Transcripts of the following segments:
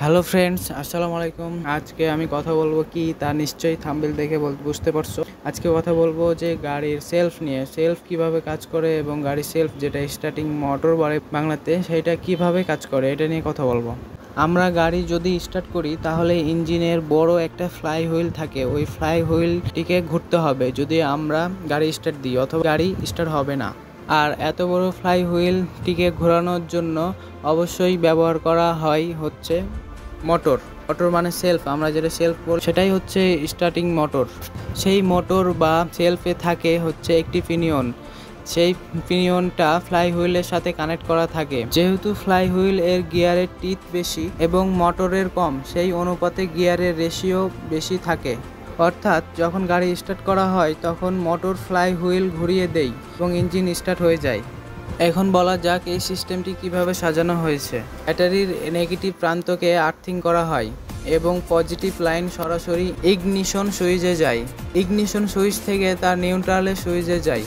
Hello friends, আসসালামু আলাইকুম। আজকে আমি কথা বলবো কি তা নিশ্চয়ই থাম্বনেল দেখে বুঝতে পারছো। আজকে কথা বলবো যে গাড়ির সেলফ নিয়ে, সেলফ কিভাবে কাজ করে এবং গাড়ির সেলফ যেটা স্টার্টিং মোটর বলে বাংলাতে, সেটা কিভাবে কাজ করে এটা নিয়ে কথা বলবো। আমরা গাড়ি যদি স্টার্ট করি তাহলে ইঞ্জিনের বড় একটা ফ্লাই হুইল থাকে, ওই ফ্লাই হুইলটিকে ঘুরতে হবে যদি আমরা গাড়ি স্টার্ট দিই, অথবা গাড়ি স্টার্ট হবে না। আর এত বড় ফ্লাই হুইলটিকে ঘোরানোর জন্য অবশ্যই ব্যবহার করা হয় হচ্ছে মোটর। মোটর মানে সেলফ, আমরা যেটা সেলফ বলি সেটাই হচ্ছে স্টার্টিং মোটর। সেই মোটর বা সেলফে থাকে হচ্ছে একটি পিনিয়ন। সেই পিনিয়নটা ফ্লাই হুইলের সাথে কানেক্ট করা থাকে। যেহেতু ফ্লাই হুইল এর গিয়ারের টিথ বেশি এবং মোটরের কম, সেই অনুপাতে গিয়ারের রেশিও বেশি থাকে। অর্থাৎ যখন গাড়ি স্টার্ট করা হয় তখন মোটর ফ্লাই হুইল ঘুরিয়ে দেয় এবং ইঞ্জিন স্টার্ট হয়ে যায়। এখন বলা যাক এই সিস্টেমটি কিভাবে সাজানো হয়েছে। ব্যাটারির নেগেটিভ প্রান্তকে আর্থিং করা হয় এবং পজিটিভ লাইন সরাসরি ইগনিশন সুইচে যায়। ইগনিশন সুইচ থেকে তার নিউট্রালের সুইচে যায়।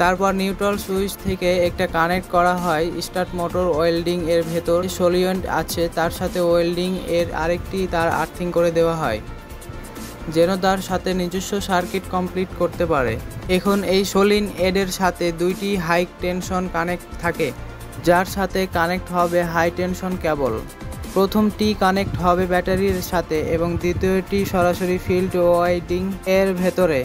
তারপর নিউট্রাল সুইচ থেকে একটা কানেক্ট করা হয় স্টার্ট মোটর ওয়েল্ডিং এর ভেতর সলিয়েন্ট আছে, তার সাথে ওয়েল্ডিং এর আরেকটি তার আর্থিং করে দেওয়া হয় যেন তার সাথে নিজস্ব সার্কিট কমপ্লিট করতে পারে। এখন এই সলিন এডের সাথে দুইটি হাই টেনশন কানেক্ট থাকে, যার সাথে কানেক্ট হবে হাই টেনশন কেবল। প্রথমটি কানেক্ট হবে ব্যাটারির সাথে এবং দ্বিতীয়টি সরাসরি ফিল্ড ওয়াইন্ডিং এর ভেতরে।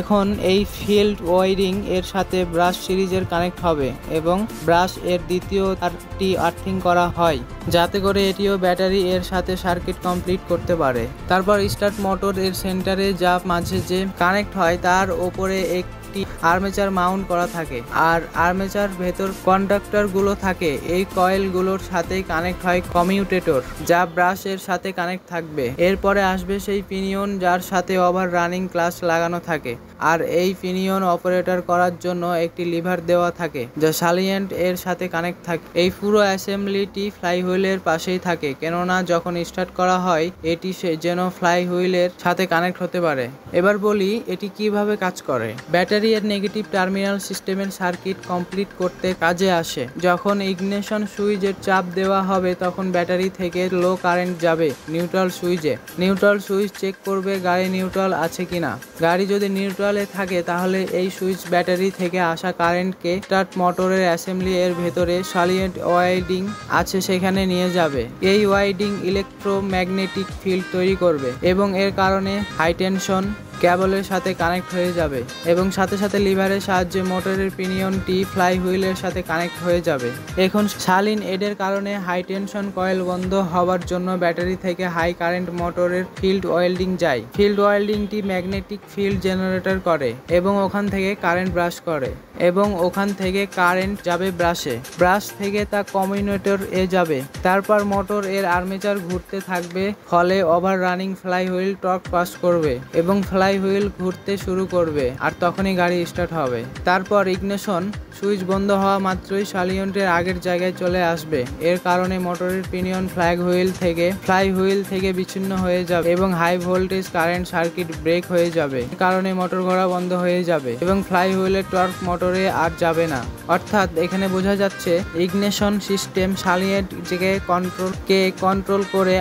এখন এই ফিল্ড ওয়াইন্ডিং এর সাথে ব্রাশ সিরিজের কানেক্ট হবে এবং ব্রাশ এর দ্বিতীয় তারটি আর্থিং করা হয় যাতে করে এটিও ব্যাটারি এর সাথে সার্কিট কমপ্লিট করতে পারে। তারপর স্টার্ট মোটর এর সেন্টারে যা মাঝে যে কানেক্ট হয় তার ওপরে একটি আর্মেচার মাউন্ট করা থাকে, আর আর্মেচার ভেতর কন্ডাক্টর গুলো থাকে। এই কয়েল গুলোর সাথে কানেক্ট হয় কমিউটেটর, যা ব্রাশ এর সাথে কানেক্ট থাকবে। এরপরে আসবে সেই পিনিয়ন যার সাথে ওভার রানিং ক্লাচ লাগানো থাকে, আর এই পিনিয়ন অপারেটর করার জন্য একটি লিভার দেওয়া থাকে যা সালিয়েন্ট এর সাথে কানেক্ট থাকে। এই পুরো অ্যাসেম্বলিটি ফ্লাই হুইলের পাশেই থাকে, কেননা যখন স্টার্ট করা হয় এটি যেন ফ্লাই হুইলের সাথে কানেক্ট হতে পারে। এবার বলি এটি কিভাবে কাজ করে। ব্যাটারি এর নেগেটিভ টার্মিনাল সিস্টেমের সার্কিট কমপ্লিট করতে কাজে আসে। যখন ইগনিশন সুইচের চাপ দেওয়া হবে তখন ব্যাটারি থেকে লো কারেন্ট যাবে নিউট্রাল সুইচে। নিউট্রাল সুইচ চেক করবে গাড়ি নিউট্রাল আছে কিনা। গাড়ি যদি নিউট্রালে থাকে তাহলে এই সুইচ ব্যাটারি থেকে আসা কারেন্টকে স্টার্ট মোটরের অ্যাসেম্বলি এর ভেতরে সালিয়েন্ট ওয়াইন্ডিং আছে সেখানে নিয়ে যাবে। এই ওয়াইন্ডিং ইলেকট্রোম্যাগনেটিক ফিল্ড তৈরি করবে এবং এর কারণে হাই টেনশন কেবলের সাথে কানেক্ট হয়ে যাবে এবং সাথে সাথে লিভারের সাহায্যে মোটরের পিনিয়নটি ফ্লাই হুইলের সাথে কানেক্ট হয়ে যাবে। এখন সালিন এডের কারণে হাই টেনশন কয়েল বন্ধ হওয়ার জন্য ব্যাটারি থেকে হাই কারেন্ট মোটরের ফিল্ড ওয়েল্ডিং যায়। ফিল্ড ওয়েল্ডিংটি ম্যাগনেটিক ফিল্ড জেনারেটর করে এবং ওখান থেকে কারেন্ট ব্রাশ করে এবং ওখান থেকে কারেন্ট যাবে ব্রাশে। ব্রাশ থেকে তা কমিউটেটর এ যাবে। তারপর মোটর এর আর্মেচার ঘুরতে থাকবে, ফলে over running fly wheel torque pass করবে এবং ফ্লাই হুইল ঘুরতে শুরু করবে, আর তখনই গাড়ি স্টার্ট হবে। তারপর ইগনিশন সুইচ বন্ধ হওয়া মাত্রই সালিয়েন্টের আগের জায়গায় চলে আসবে। এর কারণে মোটরের পিনিয়ন ফ্লাই হুইল থেকে বিচ্ছিন্ন হয়ে যাবে এবং high voltage current circuit break হয়ে যাবে। এর কারণে মোটর ঘোরা বন্ধ হয়ে যাবে এবং ফ্লাই হুইলের টর্ক মোটরে আর যাবে না। অর্থাৎ এখানে বোঝা যাচ্ছে ইগনিশন সিস্টেম সালিয়েন্ট কে কন্ট্রোল করে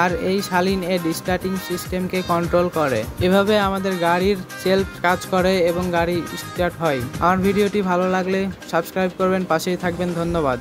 আর এই সালিন এড স্টার্টিং সিস্টেমকে কন্ট্রোল করে। এভাবে আমাদের গাড়ির সেলফ কাজ করে এবং গাড়ি স্টার্ট হয়। আমার ভিডিওটি ভালো লাগলে সাবস্ক্রাইব করবেন, পাশেই থাকবেন। ধন্যবাদ।